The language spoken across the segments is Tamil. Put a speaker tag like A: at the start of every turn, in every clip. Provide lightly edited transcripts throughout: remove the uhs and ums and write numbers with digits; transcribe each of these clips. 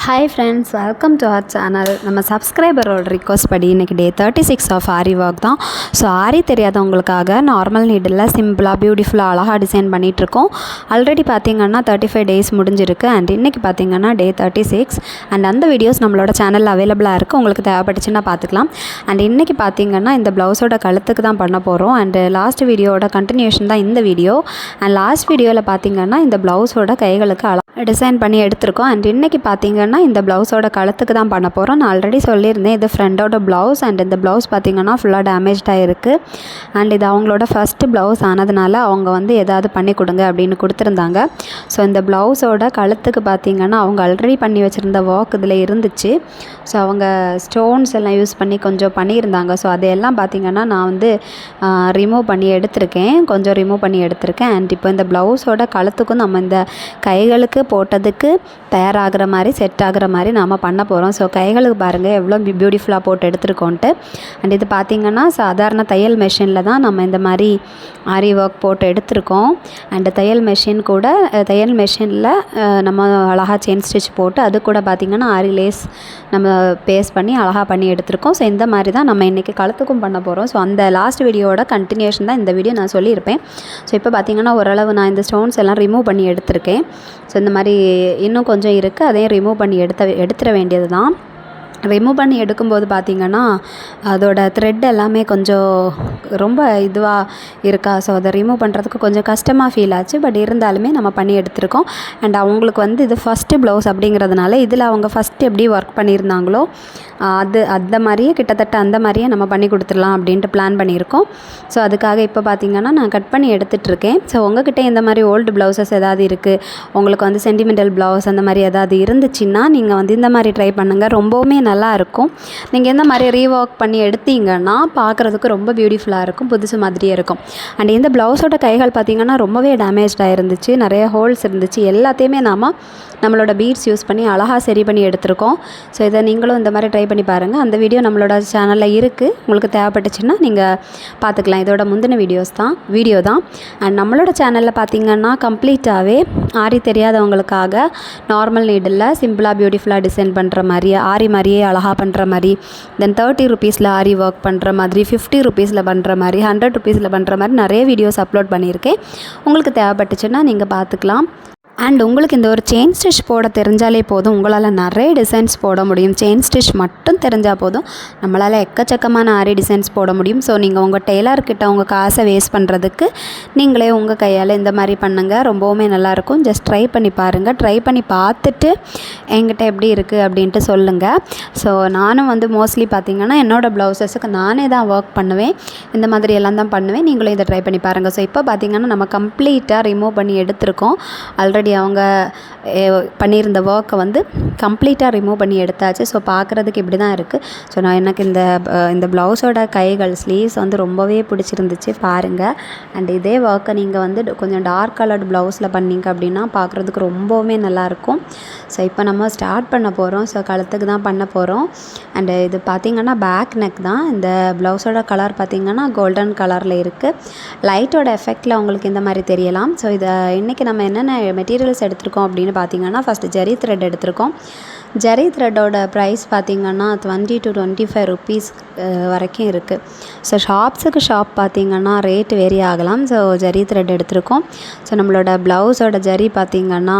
A: Hi friends, welcome to our channel. நம்ம சப்ஸ்கிரைபரோட ரிக்வஸ்ட் படி இன்றைக்கி டே 36 ஆஃப் ஆரி ஒர்க் தான். ஸோ ஆரி தெரியாதவங்களுக்காக நார்மல் நீடில் சிம்பிளாக பியூட்டிஃபுல்லாக அழகாக டிசைன் பண்ணிகிட்ருக்கோம். ஆல்ரெடி பார்த்திங்கன்னா 35 டேஸ் முடிஞ்சிருக்கு. அண்ட் இன்றைக்கி பார்த்திங்கன்னா டே 36. அண்ட் அந்த வீடியோஸ் நம்மளோட சேனலில் அவைலபிளாக இருக்குது. உங்களுக்கு தேவைப்பட்டுச்சுன்னா பார்த்துக்கலாம். அண்ட் இன்றைக்கி பார்த்திங்கன்னா இந்த ப்ளவுஸோட கழுத்துக்கு தான் பண்ண போகிறோம். அண்டு லாஸ்ட் வீடியோட கண்டினியூஷன் தான் இந்த வீடியோ. அண்ட் லாஸ்ட் வீடியோவில் பார்த்திங்கன்னா இந்த ப்ளவுஸோட கைகளுக்கு டிசைன் பண்ணி எடுத்திருக்கோம். அண்ட் இன்றைக்கி பார்த்திங்கன்னா இந்த ப்ளவுஸோட கழுத்துக்கு தான் பண்ண போகிறோம். நான் ஆல்ரெடி சொல்லியிருந்தேன், இது ஃப்ரெண்டோட ப்ளவுஸ். அண்ட் இந்த ப்ளவுஸ் பார்த்திங்கன்னா ஃபுல்லாக டேமேஜ்டாக இருக்குது. அண்ட் இது அவங்களோட ஃபஸ்ட்டு ப்ளவுஸ் ஆனதுனால அவங்க வந்து எதாவது பண்ணி கொடுங்க அப்படின்னு கொடுத்துருந்தாங்க. ஸோ இந்த ப்ளவுஸோட கழுத்துக்கு பார்த்திங்கன்னா அவங்க ஆல்ரெடி பண்ணி வச்சுருந்த ஒர்க் இதில் இருந்துச்சு. ஸோ அவங்க ஸ்டோன்ஸ் எல்லாம் யூஸ் பண்ணி கொஞ்சம் பண்ணியிருந்தாங்க. ஸோ அதையெல்லாம் பார்த்திங்கன்னா நான் வந்து ரிமூவ் பண்ணி எடுத்திருக்கேன். அண்ட் இப்போ இந்த ப்ளவுஸோட கழுத்துக்கும் நம்ம இந்த கைகளுக்கு போட்டதுக்கு தயாராகிற மாதிரி செட் ஆகிற மாதிரி நாம் பண்ண போகிறோம். ஸோ கைகளுக்கு பாருங்கள் எவ்வளோ பியூட்டிஃபுல்லாக போட்டு எடுத்துருக்கோன்ட்டு. அண்ட் இது பார்த்திங்கன்னா சாதாரண தையல் மெஷினில் தான் நம்ம இந்த மாதிரி ஆரி ஒர்க் போட்டு எடுத்திருக்கோம். அண்டு தையல் மெஷினில் நம்ம அழகாக செயின் ஸ்டிச் போட்டு அது கூட பார்த்திங்கன்னா ஆரி லேஸ் நம்ம பேஸ்ட் பண்ணி அழகாக பண்ணி எடுத்திருக்கோம். ஸோ இந்த மாதிரி தான் நம்ம இன்றைக்கி கழுத்துக்கும் பண்ண போகிறோம். ஸோ அந்த லாஸ்ட் வீடியோட கண்டினியூஷன் தான் இந்த வீடியோ நான் சொல்லியிருப்பேன். ஸோ இப்போ பார்த்திங்கன்னா ஓரளவு நான் இந்த ஸ்டோன்ஸ் எல்லாம் ரிமூவ் பண்ணி எடுத்திருக்கேன். ஸோ இந்த மாதிரி இன்னும் கொஞ்சம் இருக்குது, அதையும் ரிமூவ் பண்ணி எடுத்துட வேண்டியது தான். ரிமூவ் பண்ணி எடுக்கும்போது பார்த்திங்கன்னா அதோட த்ரெட் எல்லாமே கொஞ்சம் ரொம்ப இதுவாக இருக்கா. ஸோ அதை ரிமூவ் பண்ணுறதுக்கு கொஞ்சம் கஷ்டமாக ஃபீல் ஆச்சு. பட் இருந்தாலுமே நம்ம பண்ணி எடுத்திருக்கோம். அண்ட் அவங்களுக்கு வந்து இது ஃபஸ்ட்டு ப்ளவுஸ் அப்படிங்கிறதுனால இதில் அவங்க ஃபஸ்ட்டு எப்படி ஒர்க் பண்ணியிருந்தாங்களோ அந்த மாதிரியே கிட்டத்தட்ட அந்த மாதிரியே நம்ம பண்ணி கொடுத்துடலாம் அப்படின்ட்டு பிளான் பண்ணியிருக்கோம். ஸோ அதுக்காக இப்போ பார்த்திங்கன்னா நான் கட் பண்ணி எடுத்துகிட்ருக்கேன். ஸோ உங்கள்கிட்ட இந்த மாதிரி ஓல்டு ப்ளவுசஸ் ஏதாவது இருக்குது, உங்களுக்கு வந்து சென்டிமெண்டல் ப்ளவுஸ் அந்த மாதிரி ஏதாவது இருந்துச்சுன்னா நீங்கள் வந்து இந்த மாதிரி ட்ரை பண்ணுங்கள். ரொம்பவுமே நல்லாயிருக்கும். நீங்கள் இந்த மாதிரி ரீஒர்க் பண்ணி எடுத்தீங்கன்னா பார்க்குறதுக்கு ரொம்ப பியூட்டிஃபுல்லாக இருக்கும், புதுசு மாதிரியே இருக்கும். அண்ட் இந்த ப்ளவுஸோட கைகள் பார்த்திங்கன்னா ரொம்பவே டேமேஜ்டாக இருந்துச்சு, நிறைய ஹோல்ஸ் இருந்துச்சு. எல்லாத்தையுமே நம்மளோட பீட்ஸ் யூஸ் பண்ணி அழகாக சரி பண்ணி எடுத்திருக்கோம். ஸோ இதை நீங்களும் இந்த மாதிரி ட்ரை பண்ணி பாருங்கள். அந்த வீடியோ நம்மளோட சேனலில் இருக்குது. உங்களுக்கு தேவைப்பட்டுச்சுன்னா நீங்கள் பார்த்துக்கலாம். இதோட முந்தின வீடியோ தான். அண்ட் நம்மளோட சேனலில் பார்த்திங்கன்னா கம்ப்ளீட்டாகவே ஆரி தெரியாதவங்களுக்காக நார்மல் நீடில் சிம்பிளாக பியூட்டிஃபுல்லாக டிசைன் பண்ணுற மாதிரி, ஆரி மாதிரியே அழகாக பண்ணுற மாதிரி, தென் 30 ருபீஸில் ஆரி ஒர்க் பண்ணுற மாதிரி, 50 ருபீஸில் பண்ணுற மாதிரி, 100 ருபீஸில் பண்ணுற மாதிரி நிறைய வீடியோஸ் அப்லோட் பண்ணியிருக்கேன். உங்களுக்கு தேவைப்பட்டுச்சுன்னா நீங்கள் பார்த்துக்கலாம். அண்ட் உங்களுக்கு இந்த ஒரு செயின் ஸ்டிச் போட தெரிஞ்சாலே போதும், உங்களால் நிறைய டிசைன்ஸ் போட முடியும். செயின் ஸ்டிச் மட்டும் தெரிஞ்சால் போதும், நம்மளால் எக்கச்சக்கமான ஆரி டிசைன்ஸ் போட முடியும். ஸோ நீங்கள் உங்கள் டெய்லர்கிட்ட உங்கள் காசை வேஸ்ட் பண்ணுறதுக்கு நீங்களே உங்கள் கையால் இந்த மாதிரி பண்ணுங்கள். ரொம்பவுமே நல்லாயிருக்கும். ஜஸ்ட் ட்ரை பண்ணி பாருங்கள். ட்ரை பண்ணி பார்த்துட்டு என்கிட்ட எப்படி இருக்குது அப்படின்ட்டு சொல்லுங்கள். ஸோ நானும் வந்து மோஸ்ட்லி பார்த்திங்கன்னா என்னோடய ப்ளவுசஸுக்கு நானே தான் ஒர்க் பண்ணுவேன். இந்த மாதிரி எல்லாம் தான் பண்ணுவேன். நீங்களும் இதை ட்ரை பண்ணி பாருங்கள். ஸோ இப்போ பார்த்திங்கன்னா நம்ம கம்ப்ளீட்டாக ரிமூவ் பண்ணி எடுத்திருக்கோம். ஆல்ரெடி அவங்க பண்ணியிருந்த ஒர்க்கை வந்து கம்ப்ளீட்டாக ரிமூவ் பண்ணி எடுத்தாச்சு. ஸோ பார்க்குறதுக்கு இப்படி தான் இருக்குது. ஸோ எனக்கு இந்த ப்ளவுஸோட கைகள் ஸ்லீவ்ஸ் வந்து ரொம்பவே பிடிச்சிருந்துச்சு, பாருங்கள். அண்ட் இதே ஒர்க்கை நீங்கள் வந்து கொஞ்சம் டார்க் கலர்டு ப்ளவுஸில் பண்ணிங்க அப்படின்னா பார்க்குறதுக்கு ரொம்பவுமே நல்லாயிருக்கும். ஸோ இப்போ நம்ம ஸ்டார்ட் பண்ண போகிறோம். ஸோ கழுத்துக்கு தான் பண்ண போகிறோம். அண்டு இது பார்த்திங்கன்னா பேக் நெக் தான். இந்த ப்ளவுஸோட கலர் பார்த்திங்கன்னா கோல்டன் கலரில் இருக்குது. லைட்டோட எஃபெக்டில் உங்களுக்கு இந்த மாதிரி தெரியலாம். ஸோ இதை இன்றைக்கி நம்ம என்னென்ன மெட்டீரியல்ஸ் எடுத்திருக்கோம் அப்படின்னு பார்த்திங்கன்னா ஃபஸ்ட்டு ஜரி த்ரெட் எடுத்திருக்கோம். ஜரி த்ரெட்டோட ப்ரைஸ் பார்த்திங்கன்னா 20 to 25 ருபீஸ் வரைக்கும் இருக்குது. ஸோ ஷாப் பார்த்திங்கன்னா ரேட் வேரி ஆகலாம். ஸோ ஜரி த்ரெட் எடுத்திருக்கோம். ஸோ நம்மளோட ப்ளவுஸோட ஜரி பார்த்திங்கன்னா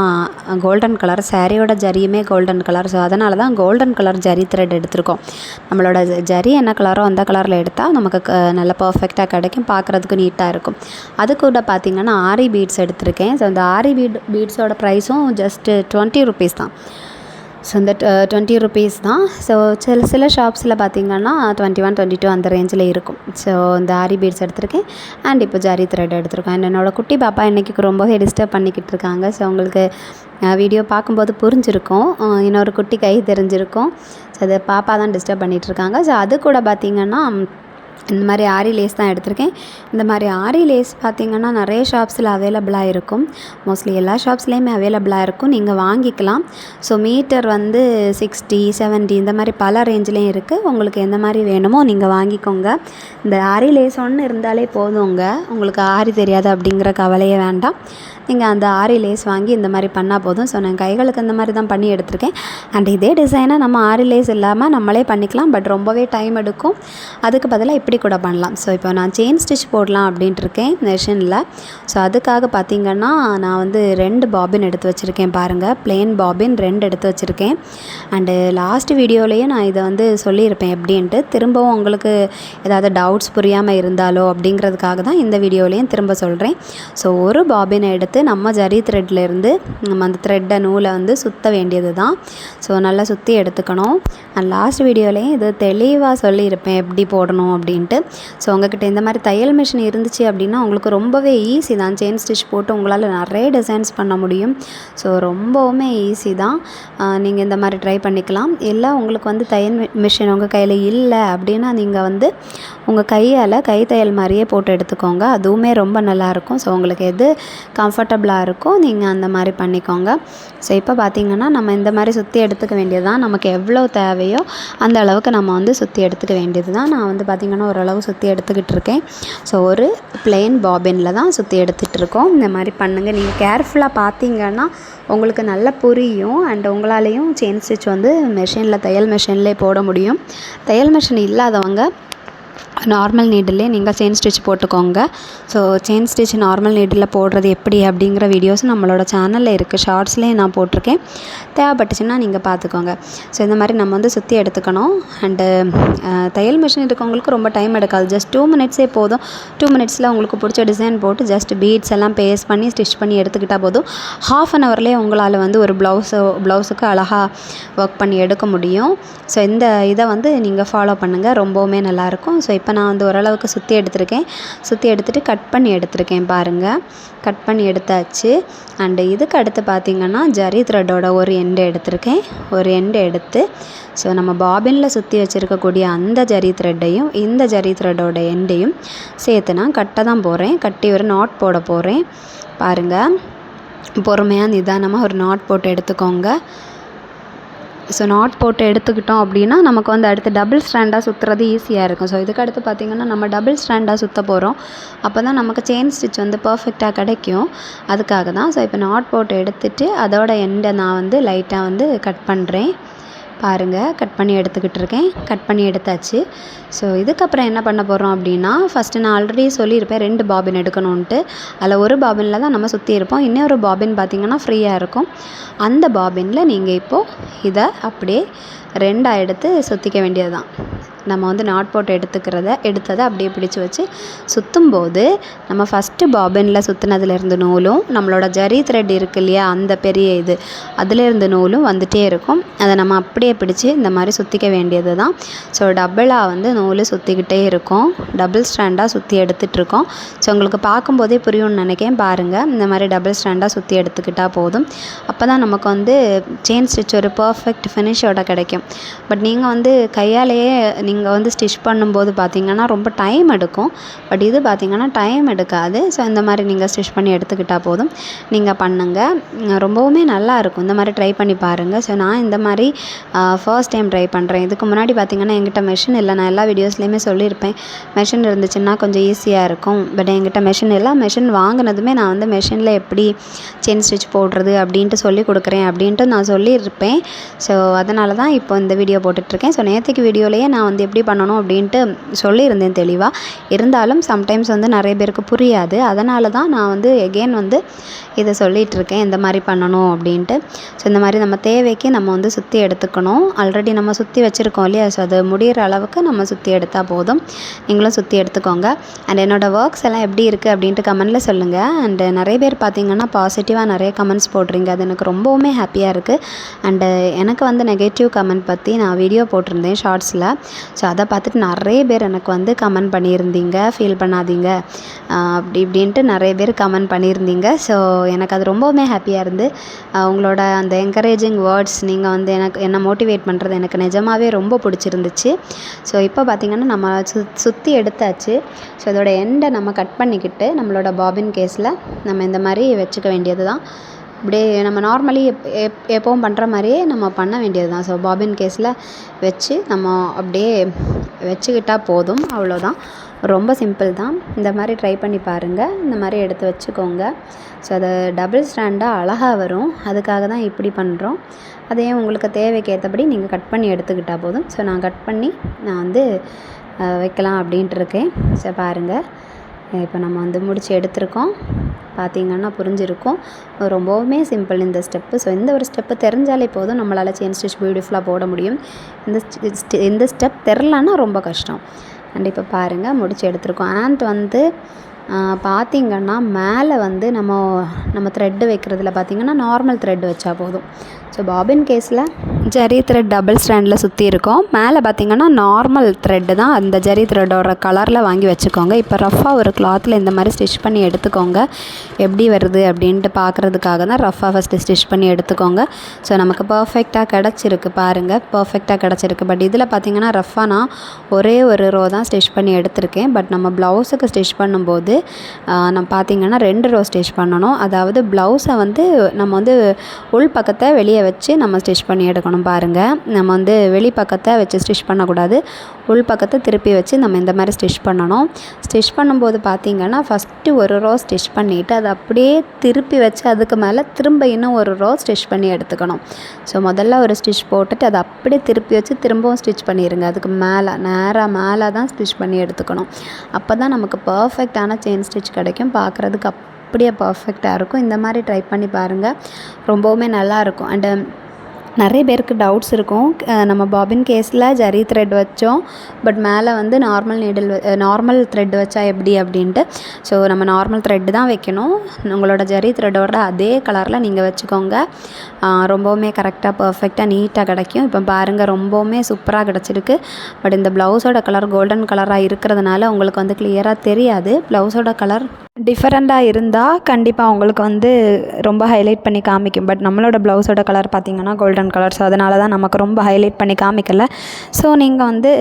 A: கோல்டன் கலர், சாரியோட ஜரியுமே கோல்டன் கலர். ஸோ அதனால தான் கோல்டன் கலர் ஜரி த்ரெட் எடுத்திருக்கோம். நம்மளோட ஜரி என்ன கலரோ அந்த கலரில் எடுத்தால் நமக்கு நல்ல பர்ஃபெக்டாக கிடைக்கும், பார்க்குறதுக்கு நீட்டாக இருக்கும். அது கூட பார்த்திங்கன்னா ஆரி பீட்ஸ் எடுத்திருக்கேன். ஸோ இந்த ஆரி பீட்ஸோட ப்ரைஸும் ஜஸ்ட்டு 20 ருபீஸ் தான். ஸோ இந்த 20 ருபீஸ் தான். ஸோ சில ஷாப்ஸில் பார்த்திங்கன்னா 21, 22 அந்த ரேஞ்சில் இருக்கும். ஸோ இந்த ஆரி பீட்ஸ் எடுத்திருக்கேன். அண்ட் இப்போ ஜரி த்ரெட் எடுத்திருக்கேன். அண்ட் என்னோடய குட்டி பாப்பா இன்றைக்கி ரொம்பவே டிஸ்டர்ப் பண்ணிக்கிட்டு இருக்காங்க. ஸோ உங்களுக்கு வீடியோ பார்க்கும்போது புரிஞ்சிருக்கும், இன்னொரு குட்டி கை தெரிஞ்சிருக்கும். ஸோ அது பாப்பா தான் டிஸ்டர்ப் பண்ணிகிட்ருக்காங்க. ஸோ அது கூட பார்த்திங்கன்னா இந்த மாதிரி ஆரி லேஸ் தான் எடுத்திருக்கேன். இந்த மாதிரி ஆரி லேஸ் பார்த்திங்கன்னா நிறைய ஷாப்ஸில் அவைலபிளாக இருக்கும். மோஸ்ட்லி எல்லா ஷாப்ஸ்லேயுமே அவைலபிளாக இருக்கும், நீங்கள் வாங்கிக்கலாம். ஸோ மீட்டர் வந்து 60, 70 இந்த மாதிரி பல ரேஞ்சிலையும் இருக்குது. உங்களுக்கு எந்த மாதிரி வேணுமோ நீங்கள் வாங்கிக்கோங்க. இந்த ஆரி லேஸ் ஒன்று இருந்தாலே போதுங்க, உங்களுக்கு ஆரி தெரியாது அப்படிங்கிற கவலையே வேண்டாம். நீங்கள் அந்த ஆரி லேஸ் வாங்கி இந்த மாதிரி பண்ணால் போதும். ஸோ நான் கைகளுக்கு இந்த மாதிரி தான் பண்ணி எடுத்திருக்கேன். அண்ட் இதே டிசைனை நம்ம ஆரி லேஸ் இல்லாமல் நம்மளே பண்ணிக்கலாம், பட் ரொம்பவே டைம் எடுக்கும். அதுக்கு பதிலாக இப்படி கூட பண்ணலாம். ஸோ இப்போ நான் செயின் ஸ்டிச் போடலாம் அப்படின்ட்டு இருக்கேன் மெஷினில். ஸோ அதுக்காக பார்த்திங்கன்னா நான் வந்து 2 பாபின் எடுத்து வச்சுருக்கேன். பாருங்கள், ப்ளெயின் பாபின் 2 எடுத்து வச்சுருக்கேன். அண்டு லாஸ்ட் வீடியோலேயே நான் இதை வந்து சொல்லியிருப்பேன் எப்படின்ட்டு. திரும்பவும் உங்களுக்கு ஏதாவது டவுட்ஸ் புரியாமல் இருந்தாலோ அப்படிங்கிறதுக்காக தான் இந்த வீடியோலேயும் திரும்ப சொல்கிறேன். ஸோ ஒரு பாபினை எடுத்து நம்ம ஜரி த்ரெட்லேருந்து நம்ம அந்த த்ரெட்டை நூலை வந்து சுற்ற வேண்டியது தான். ஸோ நல்லா சுற்றி எடுத்துக்கணும். நான் லாஸ்ட் வீடியோலேயும் இது தெளிவாக சொல்லியிருப்பேன் எப்படி போடணும் அப்படின்ட்டு. ஸோ உங்கள்கிட்ட இந்த மாதிரி தையல் மிஷின் இருந்துச்சு அப்படின்னா உங்களுக்கு ரொம்பவே ஈஸி தான். செயின் ஸ்டிச் போட்டு உங்களால் நிறைய டிசைன்ஸ் பண்ண முடியும். ஸோ ரொம்பவுமே ஈஸி தான். நீங்கள் இந்த மாதிரி ட்ரை பண்ணிக்கலாம். இல்லை உங்களுக்கு வந்து தையல் மிஷின் உங்கள் கையில் இல்லை அப்படின்னா நீங்கள் வந்து உங்கள் கையால் கை தையல் மாதிரியே போட்டு எடுத்துக்கோங்க. அதுவுமே ரொம்ப நல்லாயிருக்கும். ஸோ உங்களுக்கு எது கம்ஃபர்டபுளாக இருக்கோ நீங்கள் அந்த மாதிரி பண்ணிக்கோங்க. ஸோ இப்போ பார்த்திங்கன்னா நம்ம இந்த மாதிரி சுற்றி எடுத்துக்க வேண்டியது தான். நமக்கு எவ்வளோ தேவையோ அந்த அளவுக்கு நம்ம வந்து சுற்றி எடுத்துக்க வேண்டியது தான். நான் வந்து பார்த்திங்கன்னா ஓரளவு சுற்றி எடுத்துக்கிட்டு இருக்கேன். ஸோ ஒரு ப்ளெயின் பாபினில் தான் சுற்றி எடுத்துகிட்டு இருக்கோம். இந்த மாதிரி பண்ணுங்கள். நீங்கள் கேர்ஃபுல்லாக பார்த்திங்கன்னா உங்களுக்கு நல்லா புரியும். அண்ட் உங்களாலேயும் செயின் ஸ்டிச் வந்து மெஷினில் தையல் மிஷின்லேயே போட முடியும். தையல் மிஷின் இல்லாதவங்க நார்மல் நீடிலே நீங்கள் செயின் ஸ்டிச் போட்டுக்கோங்க. So chain stitch normal needle போடுறது எப்படி அப்படிங்கிற வீடியோஸ் நம்மளோட சேனலில் இருக்குது. ஷார்ட்ஸ்லேயே நான் போட்டிருக்கேன், தேவைப்பட்டுச்சுன்னா நீங்கள் பார்த்துக்கோங்க. ஸோ இந்த மாதிரி நம்ம வந்து சுற்றி எடுத்துக்கணும். அண்டு தையல் மிஷின் இருக்கவங்களுக்கு ரொம்ப டைம் எடுக்காது. ஜஸ்ட் 2 மினிட்ஸே போதும். 2 மினிட்ஸில் உங்களுக்கு பிடிச்ச டிசைன் போட்டு ஜஸ்ட் பீட்ஸ் எல்லாம் பேஸ்ட் பண்ணி ஸ்டிச் பண்ணி எடுத்துக்கிட்டால் போதும். ½ அன் ஹவர்லேயே உங்களால் வந்து ஒரு ப்ளவுஸுக்கு அழகாக ஒர்க் பண்ணி எடுக்க முடியும். ஸோ இந்த இதை வந்து நீங்கள் ஃபாலோ பண்ணுங்கள், ரொம்பவுமே நல்லாயிருக்கும். ஸோ இப்போ நான் வந்து ஓரளவுக்கு சுற்றி எடுத்திருக்கேன். சுற்றி எடுத்துகிட்டு கட் பண்ணி எடுத்திருக்கேன். பாருங்கள், கட் பண்ணி எடுத்தாச்சு. அண்டு இதுக்கு அடுத்து பார்த்திங்கன்னா ஜரி த்ரெட்டோட ஒரு எண்டு எடுத்திருக்கேன். ஒரு எண்டு எடுத்து ஸோ நம்ம பாபினில் சுற்றி வச்சுருக்கக்கூடிய அந்த ஜரி த்ரெட்டையும் இந்த ஜரி த்ரெட்டோட எண்டையும் சேர்த்து நான் கட்ட தான் போகிறேன். கட்டி ஒரு நாட் போட போகிறேன். பாருங்கள், பொறுமையாக நிதானமாக ஒரு நாட் போட்டு எடுத்துக்கோங்க. ஸோ நாட் போட்டு எடுத்துக்கிட்டோம் அப்படின்னா நமக்கு வந்து அடுத்து டபுள் ஸ்டாண்டாக சுற்றுறது ஈஸியாக இருக்கும். ஸோ இதுக்கு அடுத்து பார்த்திங்கன்னா நம்ம டபுள் ஸ்டாண்டாக சுற்ற போகிறோம். அப்போ தான் நமக்கு செயின் ஸ்டிச் வந்து பர்ஃபெக்டாக கிடைக்கும். அதுக்காக தான். ஸோ இப்போ நாட் போட்டு எடுத்துகிட்டு அதோட எண்டை நான் வந்து லைட்டாக வந்து கட் பண்ணுறேன். பாருங்கள், கட் பண்ணி எடுத்துக்கிட்டு இருக்கேன். கட் பண்ணி எடுத்தாச்சு. ஸோ இதுக்கப்புறம் என்ன பண்ண போகிறோம் அப்படின்னா, ஃபஸ்ட்டு நான் ஆல்ரெடி சொல்லியிருப்பேன் 2 பாபின் எடுக்கணுன்ட்டு. அதில் ஒரு பாபினில் தான் நம்ம சுற்றி இருப்போம். இன்னொரு பாபின் பார்த்திங்கன்னா ஃப்ரீயாக இருக்கும். அந்த பாபினில் நீங்கள் இப்போது இதை அப்படியே 2ஆக எடுத்து சுற்றிக்க வேண்டியது தான். நம்ம வந்து நாட் போட்டு எடுத்ததை அப்படியே பிடிச்சி வச்சு சுற்றும்போது நம்ம ஃபஸ்ட்டு பாபினில் சுற்றுனதுலேருந்து நூலும் நம்மளோட ஜரி த்ரெட் இருக்குது இல்லையா, அந்த பெரிய இது அதுலேருந்து நூலும் வந்துகிட்டே இருக்கும். அதை நம்ம அப்படியே பிடிச்சி இந்த மாதிரி சுற்றிக்க வேண்டியது தான். ஸோ டபுளாக வந்து நூல் சுற்றிக்கிட்டே இருக்கும். டபுள் ஸ்டாண்டாக சுற்றி எடுத்துகிட்ருக்கோம். ஸோ உங்களுக்கு பார்க்கும்போதே புரியும்னு நினைக்கிறேன். பாருங்கள், இந்த மாதிரி டபுள் ஸ்டாண்டாக சுற்றி எடுத்துக்கிட்டால் போதும். அப்போ தான் நமக்கு வந்து செயின் ஸ்டிச் ஒரு பர்ஃபெக்ட் ஃபினிஷோட கிடைக்கும். பட் நீங்கள் வந்து கையாலேயே நீங்கள் வந்து ஸ்டிச் பண்ணும்போது பார்த்திங்கன்னா ரொம்ப டைம் எடுக்கும். பட் இது பார்த்திங்கன்னா டைம் எடுக்காது. ஸோ இந்த மாதிரி நீங்கள் ஸ்டிச் பண்ணி எடுத்துக்கிட்டால் போதும். நீங்கள் பண்ணுங்கள், ரொம்பவுமே நல்லாயிருக்கும். இந்த மாதிரி ட்ரை பண்ணி பாருங்கள். ஸோ நான் இந்த மாதிரி ஃபர்ஸ்ட் டைம் ட்ரை பண்ணுறேன். இதுக்கு முன்னாடி பார்த்திங்கன்னா என்கிட்ட மெஷின் இல்லை. நான் எல்லா வீடியோஸ்லேயுமே சொல்லியிருப்பேன், மெஷின் இருந்துச்சுன்னா கொஞ்சம் ஈஸியாக இருக்கும். பட் என்கிட்ட மெஷின் இல்லை. மெஷின் வாங்கினதுமே நான் வந்து மெஷினில் எப்படி செயின் ஸ்டிச் போடுறது அப்படின்ட்டு சொல்லி கொடுக்குறேன் அப்படின்ட்டு நான் சொல்லியிருப்பேன். ஸோ அதனால தான் இப்போ இந்த வீடியோ போட்டுட்ருக்கேன். ஸோ நேற்றுக்கு வீடியோலேயே நான் வந்து எப்படி பண்ணணும் அப்படின்ட்டு சொல்லியிருந்தேன் தெளிவாக. இருந்தாலும் சம்டைம்ஸ் வந்து நிறைய பேருக்கு புரியாது. அதனால தான் நான் வந்து எகெயின் வந்து இதை சொல்லிகிட்ருக்கேன், இந்த மாதிரி பண்ணணும் அப்படின்ட்டு. ஸோ இந்த மாதிரி நம்ம தேவைக்கு நம்ம வந்து சுற்றி எடுத்துக்கணும். ஆல்ரெடி நம்ம சுற்றி வச்சுருக்கோம் இல்லையா, ஸோ அது முடிகிற அளவுக்கு நம்ம சுற்றி எடுத்தால் போதும். நீங்களும் சுற்றி எடுத்துக்கோங்க. அண்ட் என்னோடய ஒர்க்ஸ் எல்லாம் எப்படி இருக்குது அப்படின்ட்டு கமெண்ட்டில் சொல்லுங்கள். அண்டு நிறைய பேர் பார்த்திங்கன்னா பாசிட்டிவாக நிறைய கமெண்ட்ஸ் போடுறீங்க. அது எனக்கு ரொம்பவுமே ஹாப்பியாக இருக்குது. அண்டு எனக்கு வந்து நெகட்டிவ் கமெண்ட் பற்றி நான் வீடியோ போட்டிருந்தேன் ஷார்ட்ஸில். ஸோ அதை பார்த்துட்டு நிறைய பேர் எனக்கு வந்து கமெண்ட் பண்ணியிருந்தீங்க, ஃபீல் பண்ணாதீங்க அப்படி இப்படின்ட்டு நிறைய பேர் கமெண்ட் பண்ணியிருந்தீங்க. ஸோ எனக்கு அது ரொம்பவுமே ஹாப்பியாக இருந்து உங்களோட அந்த என்கரேஜிங் வேர்ட்ஸ் நீங்கள் வந்து என்னை மோட்டிவேட் பண்ணுறது எனக்கு நிஜமாகவே ரொம்ப பிடிச்சிருந்துச்சு. ஸோ இப்போ பார்த்திங்கன்னா நம்ம சுற்றி எடுத்தாச்சு. ஸோ அதோட எண்டை நம்ம கட் பண்ணிக்கிட்டு நம்மளோட பாபின் கேஸில் நம்ம இந்த மாதிரி வச்சுக்க வேண்டியது தான். அப்படியே நம்ம நார்மலி எப்போவும் பண்ணுற மாதிரியே நம்ம பண்ண வேண்டியது தான். ஸோ பாபின் கேஸில் வச்சு நம்ம அப்படியே வச்சுக்கிட்டால் போதும், அவ்வளோதான். ரொம்ப சிம்பிள் தான். இந்த மாதிரி ட்ரை பண்ணி பாருங்கள். இந்த மாதிரி எடுத்து வச்சுக்கோங்க. ஸோ அது டபுள் ஸ்டாண்டாக அழகாக வரும், அதுக்காக தான் இப்படி பண்ணுறோம். அதையும் உங்களுக்கு தேவைக்கு ஏற்றபடி நீங்கள் கட் பண்ணி எடுத்துக்கிட்டால் போதும். ஸோ நான் கட் பண்ணி நான் வந்து வைக்கலாம் அப்படின்ட்டு இருக்கேன். ஸோ பாருங்கள், இப்போ நம்ம வந்து முடித்து எடுத்திருக்கோம். பார்த்திங்கன்னா புரிஞ்சிருக்கும். ரொம்பவுமே சிம்பிள் இந்த ஸ்டெப்பு. ஸோ இந்த ஒரு ஸ்டெப்பு தெரிஞ்சாலே போதும், நம்மளால் செயின் ஸ்டிச் பியூட்டிஃபுல்லாக போட முடியும். இந்த ஸ்டெப் தெரிலன்னா ரொம்ப கஷ்டம். அண்ட் இப்போ பாருங்கள் முடித்து எடுத்திருக்கோம். அண்ட் வந்து பார்த்திங்கன்னா மேலே வந்து நம்ம த்ரெட்டு வைக்கிறதுல பார்த்திங்கன்னா நார்மல் த்ரெட் வச்சா போதும். ஸோ பாபின் கேஸில் ஜரி த்ரெட் டபுள் ஸ்டாண்டில் சுற்றி இருக்கும். மேலே பார்த்திங்கன்னா நார்மல் த்ரெட்டு தான், அந்த ஜரி த்ரெட்டோட கலரில் வாங்கி வச்சுக்கோங்க. இப்போ ரஃபாக ஒரு கிளாத்தில் இந்த மாதிரி ஸ்டிச் பண்ணி எடுத்துக்கோங்க. எப்படி வருது அப்படின்ட்டு பார்க்குறதுக்காக தான் ரஃபாக ஃபஸ்ட்டு ஸ்டிச் பண்ணி எடுத்துக்கோங்க. ஸோ நமக்கு பர்ஃபெக்டாக கிடச்சிருக்கு பாருங்கள், பர்ஃபெக்டாக கிடச்சிருக்கு. பட் இதில் பார்த்திங்கன்னா ரஃபாக நான் ஒரே ஒரு ரோ தான் ஸ்டிச் பண்ணி எடுத்திருக்கேன். பட் நம்ம ப்ளவுஸுக்கு ஸ்டிச் பண்ணும்போது நம்ம பார்த்திங்கன்னா 2 ரோ ஸ்டிச் பண்ணணும். அதாவது ப்ளவுஸை வந்து நம்ம வந்து உள் பக்கத்தை வெளியே வச்சு நம்ம ஸ்டிச் பண்ணி எடுக்கணும். பாருங்கள், நம்ம வந்து வெளி பக்கத்தை வச்சு ஸ்டிச் பண்ணக்கூடாது, உள் பக்கத்தை திருப்பி வச்சு நம்ம இந்த மாதிரி ஸ்டிச் பண்ணணும். ஸ்டிச் பண்ணும்போது பார்த்திங்கன்னா ஃபஸ்ட்டு ஒரு ரோ ஸ்டிச் பண்ணிவிட்டு அதை அப்படியே திருப்பி வச்சு அதுக்கு மேலே திரும்ப இன்னும் ஒரு ரோ ஸ்டிச் பண்ணி எடுத்துக்கணும். ஸோ முதல்ல ஒரு ஸ்டிச் போட்டுட்டு அதை அப்படியே திருப்பி வச்சு திரும்பவும் ஸ்டிச் பண்ணிடுங்க. அதுக்கு மேலே நேராக மேலே தான் ஸ்டிச் பண்ணி எடுத்துக்கணும். அப்போ தான் நமக்கு பர்ஃபெக்டான செயின் ஸ்டிச் கிடைக்கும். பார்க்குறதுக்கு அப்படியே பர்ஃபெக்டாக இருக்கும். இந்த மாதிரி ட்ரை பண்ணி பாருங்கள், ரொம்பவுமே நல்லாயிருக்கும். அண்டு நிறைய பேருக்கு டவுட்ஸ் இருக்கும், நம்ம பாபின் கேஸில் ஜரி த்ரெட் வச்சோம், பட் மேலே வந்து நார்மல் த்ரெட் வச்சா எப்படி அப்படின்ட்டு. ஸோ நம்ம நார்மல் த்ரெட்டு தான் வைக்கணும். உங்களோட ஜரி த்ரெட்டோட அதே கலரில் நீங்கள் வச்சுக்கோங்க. ரொம்பவுமே கரெக்டாக பர்ஃபெக்டாக நீட்டாக கிடைக்கும். இப்போ பாருங்கள், ரொம்பவுமே சூப்பராக கிடச்சிருக்கு. பட் இந்த ப்ளவுஸோட கலர் கோல்டன் கலராக இருக்கிறதுனால உங்களுக்கு வந்து கிளியராக தெரியாது. ப்ளவுஸோட கலர் டிஃப்ரெண்ட்டாக இருந்தால் கண்டிப்பாக உங்களுக்கு வந்து ரொம்ப ஹைலைட் பண்ணி காமிக்கும். பட் நம்மளோட ப்ளவுஸோட கலர் பார்த்திங்கன்னா கோல்டன் கலர். ஸோ அதனால தான் நமக்கு ரொம்ப ஹைலைட் பண்ணி காமிக்கல. ஸோ நீங்கள் வந்து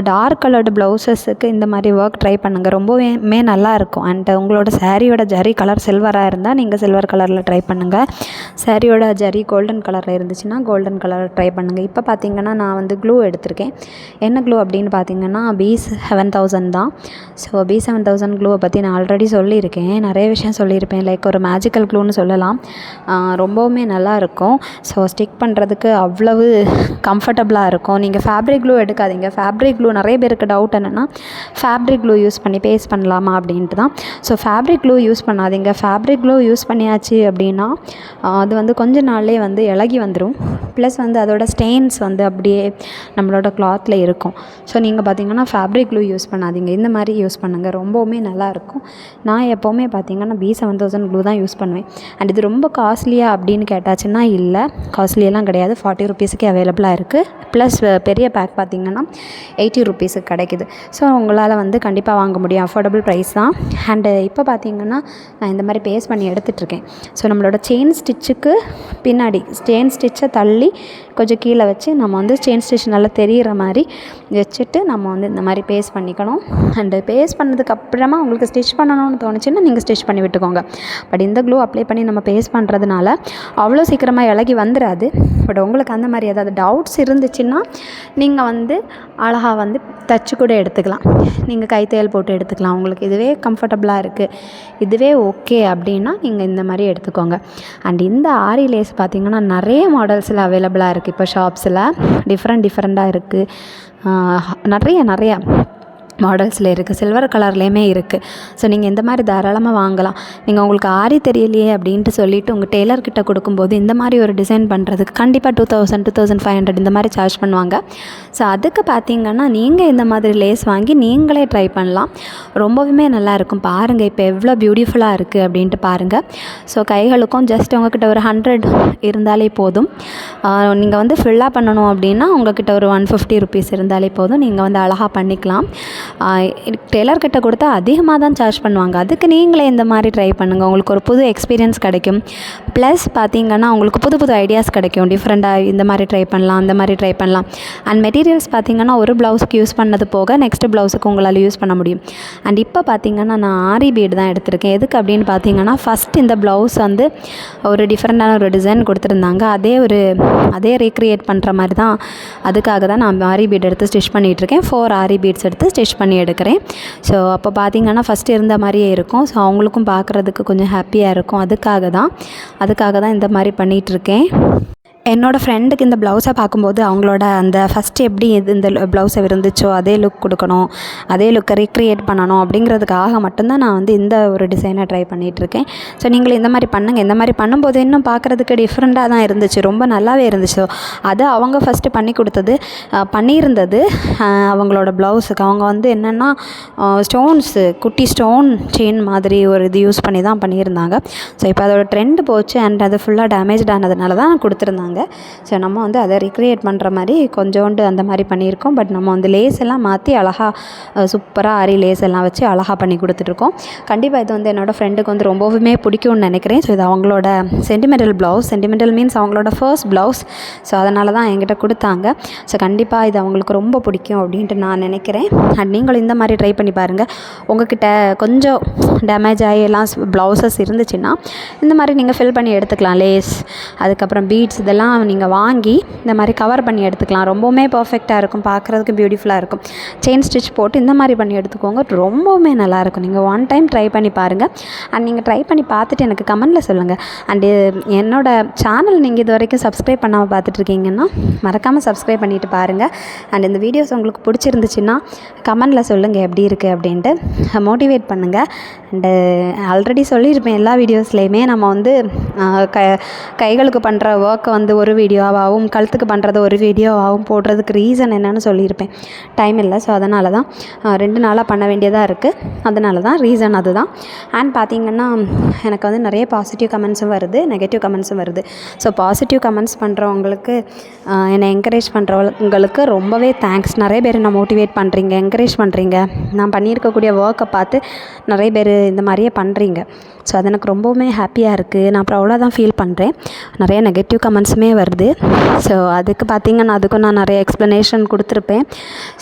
A: டார்க் கலர்டு ப்ளவுஸஸுக்கு இந்த மாதிரி ஒர்க் ட்ரை பண்ணுங்கள், ரொம்பவுமே நல்லாயிருக்கும். அண்ட் உங்களோட சாரியோட ஜரி கலர் சில்வராக இருந்தால் நீங்கள் சில்வர் கலரில் ட்ரை பண்ணுங்கள். சாரியோட ஜரி கோல்டன் கலரில் இருந்துச்சுன்னா கோல்டன் கலர் ட்ரை பண்ணுங்கள். இப்போ பார்த்திங்கன்னா நான் வந்து க்ளூ எடுத்திருக்கேன். என்ன க்ளூ அப்படின்னு பார்த்திங்கன்னா B7000 தான். ஸோ B7000 க்ளூவை பற்றி நான் ஆல்ரெடி சொல்லியிருக்கேன், நிறைய விஷயம் சொல்லியிருப்பேன். லைக் ஒரு மேஜிக்கல் க்ளூன்னு சொல்லலாம். ரொம்பவுமே நல்லாயிருக்கும். ஸோ ஸ்டிக் பண்ணுறதுக்கு அவ்வளவு கம்ஃபர்டபுளாக இருக்கும். நீங்கள் ஃபேப்ரிக் க்ளூ எடுக்காதீங்க. ஃபேப்ரிக் க்ளூ நிறைய பேருக்கு டவுட் என்னென்னா ஃபேப்ரிக் க்ளூ யூஸ் பண்ணி பேஸ்ட் பண்ணலாமா அப்படின்ட்டு தான். ஸோ ஃபேப்ரிக் க்ளூ யூஸ் பண்ணாதீங்க. ஃபேப்ரிக் க்ளூ யூஸ் பண்ணியாச்சு அப்படின்னா அது வந்து கொஞ்ச நாள்லேயே வந்து இளகி வந்துடும். ப்ளஸ் வந்து அதோட ஸ்டெயின்ஸ் வந்து அப்படியே நம்மளோட கிளாத்தில் இருக்கும். ஸோ நீங்கள் பார்த்திங்கன்னா ஃபேப்ரிக் க்ளூ யூஸ் பண்ணாதீங்க, இந்த மாதிரி யூஸ் பண்ணுங்கள், ரொம்பவுமே நல்லாயிருக்கும். நான் எப்போவுமே பார்த்திங்கன்னா B7000 க்ளூ தான் யூஸ் பண்ணுவேன். அண்ட் இது ரொம்ப காஸ்ட்லியாக அப்படின்னு கேட்டாச்சுன்னா இல்லை, காஸ்ட்லியெல்லாம் கிடையாது. 40 ருபீஸுக்கே அவைலபிளாக இருக்குது. ப்ளஸ் பெரிய பேக் பார்த்திங்கன்னா 80 ருபீஸுக்கு கிடைக்குது. ஸோ உங்களால் வந்து கண்டிப்பாக வாங்க முடியும், அஃபோர்டபுள் ப்ரைஸ் தான். அண்டு இப்போ பார்த்திங்கன்னா நான் இந்த மாதிரி பேஸ்ட் பண்ணி எடுத்துகிட்ருக்கேன். ஸோ நம்மளோட செயின் ஸ்டிச்சுக்கு பின்னாடி செயின் ஸ்டிச்சை தள்ளி கொஞ்சம் கீழே வச்சு நம்ம வந்து செயின் ஸ்டிச் நல்லா தெரிகிற மாதிரி வச்சுட்டு நம்ம வந்து இந்த மாதிரி பேஸ்ட் பண்ணிக்கணும். அண்டு பேஸ்ட் பண்ணதுக்கப்புறமா உங்களுக்கு ஸ்டிச் பண்ணணும்னு தோணுச்சுன்னா நீங்கள் ஸ்டிச் பண்ணி விட்டுக்கோங்க. பட் இந்த க்ளூ அப்ளை பண்ணி நம்ம பேஸ்ட் பண்ணுறதுனால அவ்வளோ சீக்கிரமாக இலகி வந்துடாது. பட் உங்களுக்கு அந்த மாதிரி ஏதாவது டவுட்ஸ் இருந்துச்சுன்னா நீங்கள் வந்து அழகாக வந்து தச்சு கூட எடுத்துக்கலாம். நீங்கள் கைத்தையல் போட்டு எடுத்துக்கலாம். உங்களுக்கு இதுவே கம்ஃபர்டபுளாக இருக்குது, இதுவே ஓகே அப்படின்னா நீங்கள் இந்த மாதிரி எடுத்துக்கோங்க. அண்ட் இந்த ஆரி லேஸ் பார்த்திங்கன்னா நிறைய மாடல்ஸில் அவைலபிளாக இருக்குது. இப்போ ஷாப்ஸில் டிஃப்ரெண்ட்டாக இருக்குது. நிறைய மாடல்ஸில் இருக்குது, சில்வர் கலர்லேயுமே இருக்குது. ஸோ நீங்கள் இந்த மாதிரி தாராளமாக வாங்கலாம். நீங்கள் உங்களுக்கு ஆரி தெரியலையே அப்படின்ட்டு சொல்லிவிட்டு உங்கள் டெய்லர்கிட்ட கொடுக்கும்போது இந்த மாதிரி ஒரு டிசைன் பண்ணுறதுக்கு கண்டிப்பாக 2000 2500 இந்த மாதிரி சார்ஜ் பண்ணுவாங்க. ஸோ அதுக்கு பார்த்திங்கன்னா நீங்கள் இந்த மாதிரி லேஸ் வாங்கி நீங்களே ட்ரை பண்ணலாம். ரொம்பவுமே நல்லாயிருக்கும். பாருங்கள் இப்போ எவ்வளோ பியூட்டிஃபுல்லாக இருக்குது அப்படின்ட்டு பாருங்கள். ஸோ கைகளுக்கும் ஜஸ்ட் உங்கள்கிட்ட ஒரு 100 இருந்தாலே போதும். நீங்கள் வந்து ஃபில்லாக பண்ணணும் அப்படின்னா உங்கள்கிட்ட ஒரு 150 ருபீஸ் இருந்தாலே போதும். நீங்கள் வந்து அழகாக பண்ணிக்கலாம். டெய்லர்கிட்ட கொடுத்தா அதிகமாக தான் சார்ஜ் பண்ணுவாங்க. அதுக்கு நீங்களே இந்த மாதிரி ட்ரை பண்ணுங்கள். உங்களுக்கு ஒரு புது எக்ஸ்பீரியன்ஸ் கிடைக்கும். ப்ளஸ் பார்த்திங்கன்னா உங்களுக்கு புது புது ஐடியாஸ் கிடைக்கும். டிஃப்ரெண்ட்டாக இந்த மாதிரி ட்ரை பண்ணலாம், அந்த மாதிரி ட்ரை பண்ணலாம். அண்ட் மெட்டீரியல்ஸ் பார்த்திங்கன்னா ஒரு ப்ளவுஸுக்கு யூஸ் பண்ணது போக நெக்ஸ்ட்டு ப்ளவுஸுக்கு உங்களால் யூஸ் பண்ண முடியும். அண்ட் இப்போ பார்த்திங்கன்னா நான் ஆரி பீடு தான் எடுத்திருக்கேன். எதுக்கு அப்படின்னு பார்த்திங்கன்னா ஃபஸ்ட் இந்த ப்ளவுஸ் வந்து ஒரு டிஃப்ரெண்ட்டான ஒரு டிசைன் கொடுத்துருந்தாங்க. அதே ரீக்ரியேட் பண்ணுற மாதிரி தான், அதுக்காக தான் நான் ஆரி பீடு எடுத்து ஸ்டிச் பண்ணிகிட்ருக்கேன். 4 ஆரி பீட்ஸ் எடுத்து ஸ்டிச் பண்ணி எடுக்கிறேன். ஸோ அப்போ பார்த்திங்கன்னா ஃபஸ்ட்டு இருந்த மாதிரியே இருக்கும். ஸோ அவங்களுக்கும் பார்க்குறதுக்கு கொஞ்சம் ஹாப்பியாக இருக்கும். அதுக்காக தான் இந்த மாதிரி பண்ணிகிட்ருக்கேன். என்னோடய ஃப்ரெண்டுக்கு இந்த ப்ளவுஸை பார்க்கும்போது அவங்களோட அந்த ஃபஸ்ட்டு எப்படி இந்த ப்ளவுஸை இருந்துச்சோ அதே லுக் கொடுக்கணும், அதே லுக்கை ரீக்ரியேட் பண்ணணும் அப்படிங்கிறதுக்காக மட்டும்தான் நான் வந்து இந்த ஒரு டிசைனை ட்ரை பண்ணிகிட்ருக்கேன். ஸோ நீங்களும் இந்த மாதிரி பண்ணுங்கள். இந்த மாதிரி பண்ணும்போது இன்னும் பார்க்குறதுக்கு டிஃப்ரெண்ட்டாக தான் இருந்துச்சு, ரொம்ப நல்லாவே இருந்துச்சு. அது அவங்க ஃபஸ்ட்டு பண்ணியிருந்தது அவங்களோட ப்ளவுஸுக்கு அவங்க வந்து என்னென்னா ஸ்டோன்ஸு, குட்டி ஸ்டோன் செயின் மாதிரி ஒரு இது யூஸ் பண்ணி தான் பண்ணியிருந்தாங்க. ஸோ இப்போ அதோட ட்ரெண்டு போச்சு அண்ட் அது ஃபுல்லாக டேமேஜ் ஆனதுனால தான் கொடுத்துருந்தாங்க. ஸோ நம்ம வந்து அதை ரீக்ரியேட் பண்ணுற மாதிரி கொஞ்சோண்டு அந்த மாதிரி பண்ணியிருக்கோம். பட் நம்ம வந்து லேஸ் எல்லாம் மாற்றி அழகாக சூப்பராக ஆரி லேஸ் எல்லாம் வச்சு அழகாக பண்ணி கொடுத்துட்ருக்கோம். கண்டிப்பாக இது வந்து என்னோடய ஃப்ரெண்டுக்கு வந்து ரொம்பவுமே பிடிக்கும்னு நினைக்கிறேன். ஸோ இது அவங்களோட சென்டிமெண்டல் மீன்ஸ் அவங்களோட ஃபர்ஸ்ட் ப்ளவுஸ். ஸோ அதனால தான் என்கிட்ட கொடுத்தாங்க. ஸோ கண்டிப்பாக இது அவங்களுக்கு ரொம்ப பிடிக்கும் அப்படின்ட்டு நான் நினைக்கிறேன். அண்ட் நீங்களும் இந்த மாதிரி ட்ரை பண்ணி பாருங்கள். உங்கள்கிட்ட கொஞ்சம் டேமேஜ் ஆகி எல்லாம் ப்ளவுசஸ் இருந்துச்சுன்னா இந்த மாதிரி நீங்கள் ஃபில் பண்ணி எடுத்துக்கலாம். லேஸ், அதுக்கப்புறம் பீட்ஸ் இதெல்லாம் நீங்கள் வாங்கி இந்த மாதிரி கவர் பண்ணி எடுத்துக்கலாம். ரொம்பவுமே பர்ஃபெக்டாக இருக்கும், பார்க்குறதுக்கு பியூட்டிஃபுல்லாக இருக்கும். செயின் ஸ்டிச் போட்டு இந்த மாதிரி பண்ணி எடுத்துக்கோங்க. ரொம்பவுமே நல்லாயிருக்கும். நீங்கள் ஒன் டைம் ட்ரை பண்ணி பாருங்கள். அண்ட் நீங்கள் ட்ரை பண்ணி பார்த்துட்டு எனக்கு கமெண்ட்டில் சொல்லுங்கள். அண்டு என்னோடய சேனல் நீங்கள் இது வரைக்கும் சப்ஸ்கிரைப் பண்ணாமல் பார்த்துட்ருக்கீங்கன்னா மறக்காமல் சப்ஸ்கிரைப் பண்ணிவிட்டு பாருங்கள். அண்ட் இந்த வீடியோஸ் உங்களுக்கு பிடிச்சிருந்துச்சுன்னா கமெண்ட்டில் சொல்லுங்கள் எப்படி இருக்குது அப்படின்ட்டு, மோட்டிவேட் பண்ணுங்கள். அண்டு ஆல்ரெடி சொல்லியிருப்பேன் எல்லா வீடியோஸ்லேயுமே நம்ம வந்து கைகளுக்கு பண்ணுற ஒர்க்கை வந்து ஒரு வீடியோவாகவும் கழுத்துக்கு பண்ணுறது ஒரு வீடியோவாகவும் போடுறதுக்கு ரீசன் என்னென்னு சொல்லியிருப்பேன். டைம் இல்லை. ஸோ அதனால தான் 2 நாளாக பண்ண வேண்டியதாக இருக்குது. அதனால தான் ரீசன் அதுதான். அண்ட் பார்த்திங்கன்னா எனக்கு வந்து நிறைய பாசிட்டிவ் கமெண்ட்ஸும் வருது, நெகட்டிவ் கமெண்ட்ஸும் வருது. ஸோ பாசிட்டிவ் கமெண்ட்ஸ் பண்ணுறவங்களுக்கு, என்னை என்கரேஜ் பண்ணுறவங்களுக்கு ரொம்பவே தேங்க்ஸ். நிறைய பேர் என்னை மோட்டிவேட் பண்ணுறீங்க, என்கரேஜ் பண்ணுறீங்க. நான் பண்ணியிருக்கக்கூடிய ஒர்க்கை பார்த்து நிறைய பேர் இந்த மாதிரியே பண்ணுறீங்க. ஸோ அது எனக்கு ரொம்பவுமே ஹாப்பியாக இருக்குது. நான் ப்ரௌடாக தான் ஃபீல் பண்ணுறேன். நிறைய நெகட்டிவ் கமெண்ட்ஸுமே வருது. ஸோ அதுக்கு பார்த்திங்கன்னா அதுக்கும் நான் நிறைய எக்ஸ்ப்ளனேஷன் கொடுத்துருப்பேன்.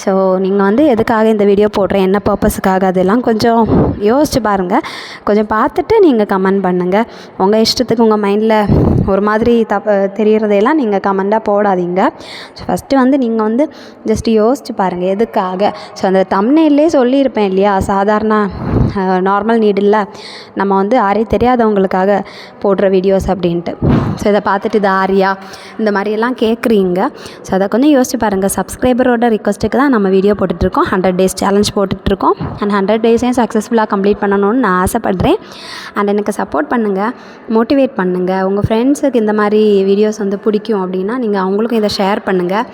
A: ஸோ நீங்கள் வந்து எதுக்காக இந்த வீடியோ போடுறேன், என்ன பர்பஸுக்காக, அதெல்லாம் கொஞ்சம் யோசிச்சு பாருங்கள். கொஞ்சம் பார்த்துட்டு நீங்கள் கமெண்ட் பண்ணுங்கள். உங்கள் இஷ்டத்துக்கு உங்கள் மைண்டில் ஒரு மாதிரி தெரிகிறதையெல்லாம் நீங்கள் கமெண்ட்டாக போடாதீங்க. ஸோ ஃபஸ்ட்டு வந்து நீங்கள் வந்து ஜஸ்ட் யோசிச்சு பாருங்கள் எதுக்காக. ஸோ அந்த தம்ப்நெயிலே சொல்லியிருப்பேன் இல்லையா, சாதாரண நார்மல் நீடில் நம்ம வந்து ஆரி தெரியாதவங்களுக்காக போடுற வீடியோஸ் அப்படின்ட்டு. ஸோ இதை பார்த்துட்டு இது ஆரியா இந்த மாதிரியெல்லாம் கேட்குறீங்க. ஸோ அதை கொஞ்சம் யோசிச்சு பாருங்கள். சப்ஸ்கிரைபரோட ரிக்வஸ்ட்டுக்கு தான் நம்ம வீடியோ போட்டுட்ருக்கோம். 100 days சேலஞ்ச் போட்டுட்ருக்கோம். அண்ட் 100 days-ஐயும் சக்ஸஸ்ஃபுல்லாக கம்ப்ளீட் பண்ணணும்னு நான் ஆசைப்பட்றேன். அண்ட் எனக்கு சப்போர்ட் பண்ணுங்கள், மோட்டிவேட் பண்ணுங்கள். உங்கள் ஃப்ரெண்ட்ஸுக்கு இந்த மாதிரி வீடியோஸ் வந்து பிடிக்கும் அப்படின்னா நீங்கள் அவங்களுக்கும் இதை ஷேர் பண்ணுங்கள்.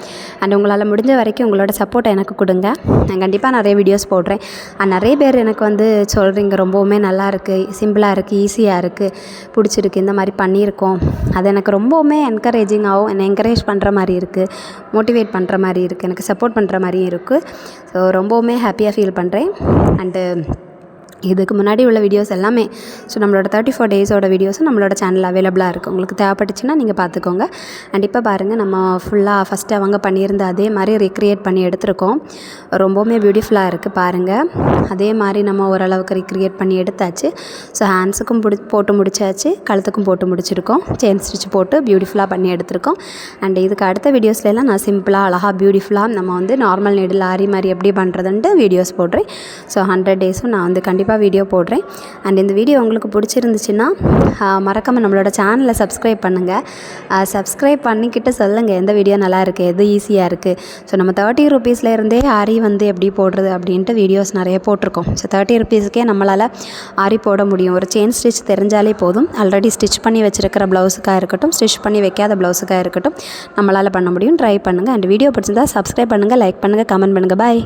A: அண்ட் உங்களால் முடிஞ்ச வரைக்கும் உங்களோட சப்போர்ட்டை எனக்கு கொடுங்க. நான் கண்டிப்பாக நிறைய வீடியோஸ் போடுறேன். அண்ட் நிறைய பேர் எனக்கு வந்து சொல்கிறீங்க ரொம்பவுமே நல்லா இருக்குது, சிம்பிளாக இருக்குது, ஈஸியாக இருக்குது, பிடிச்சிருக்கு, இந்த மாதிரி பண்ணியிருக்கோம். அது எனக்கு ரொம்பவுமே என்கரேஜிங்காகவும் என்னை என்கரேஜ் பண்ணுற மாதிரி இருக்குது, மோட்டிவேட் பண்ணுற மாதிரி இருக்குது, எனக்கு சப்போர்ட் பண்ணுற மாதிரியும் இருக்குது. ஸோ ரொம்பவுமே ஹாப்பியாக ஃபீல் பண்ணுறேன். அண்டு இதுக்கு முன்னாடி உள்ள வீடியோஸ் எல்லாமே, ஸோ நம்மளோட 34 days-ஓட வீடியோஸும் நம்மளோட சேனலில் அவைலபிளாக இருக்குது. உங்களுக்கு தேவைப்பட்டுச்சுன்னா நீங்கள் பார்த்துக்கோங்க. அண்ட் இப்போ பாருங்கள், நம்ம ஃபுல்லாக ஃபஸ்ட்டு அவங்க பண்ணியிருந்த அதே மாதிரி ரீக்ரியேட் பண்ணி எடுத்திருக்கோம். ரொம்பவுமே பியூட்டிஃபுல்லாக இருக்குது பாருங்கள். அதே மாதிரி நம்ம ஓரளவுக்கு ரீக்ரியேட் பண்ணி எடுத்தாச்சு. ஸோ ஹேண்ட்ஸுக்கும் போட்டு முடிச்சாச்சு, கழுத்துக்கும் போட்டு முடிச்சிருக்கோம், செயின் ஸ்டிச் போட்டு பியூட்டிஃபுல்லாக பண்ணி எடுத்திருக்கோம். அண்ட் இதுக்கு அடுத்த வீடியோஸ்லாம் நான் சிம்பிளாக அழகாக பியூட்டிஃபுல்லாக நம்ம வந்து நார்மல் நீடில் ஆரி மாதிரி எப்படி பண்ணுறதுன்ட்டு வீடியோஸ் போடுறேன். ஸோ 100 days-உம் நான் வந்து கண்டிப்பாக கண்டிப்பாக வீடியோ போடுறேன். அண்ட் இந்த வீடியோ உங்களுக்கு பிடிச்சிருந்துச்சுன்னா மறக்காமல் நம்மளோட சேனலை சப்ஸ்கிரைப் பண்ணுங்கள். சப்ஸ்கிரைப் பண்ணிக்கிட்டு சொல்லுங்கள் எந்த வீடியோ நல்லா இருக்குது, எது ஈஸியாக இருக்குது. ஸோ நம்ம 30 ரூபீஸ்லேருந்தே ஆரி வந்து எப்படி போடுறது அப்படின்ட்டு வீடியோஸ் நிறைய போட்டிருக்கோம். ஸோ 30 ரூபீஸுக்கே நம்மளால் ஆரி போட முடியும். ஒரு செயின் ஸ்டிச் தெரிஞ்சாலே போதும். ஆல்ரெடி ஸ்டிச் பண்ணி வச்சுருக்கிற ப்ளவுஸுக்காக இருக்கட்டும், ஸ்டிச் பண்ணி வைக்காத ப்ளவுஸுக்காக இருக்கட்டும், நம்மளால் பண்ண முடியும். ட்ரை பண்ணுங்கள். அண்ட் வீடியோ பிடிச்சிருந்தா சப்ஸ்கிரைப் பண்ணுங்கள், லைக் பண்ணுங்கள், கமெண்ட் பண்ணுங்கள். பாய்.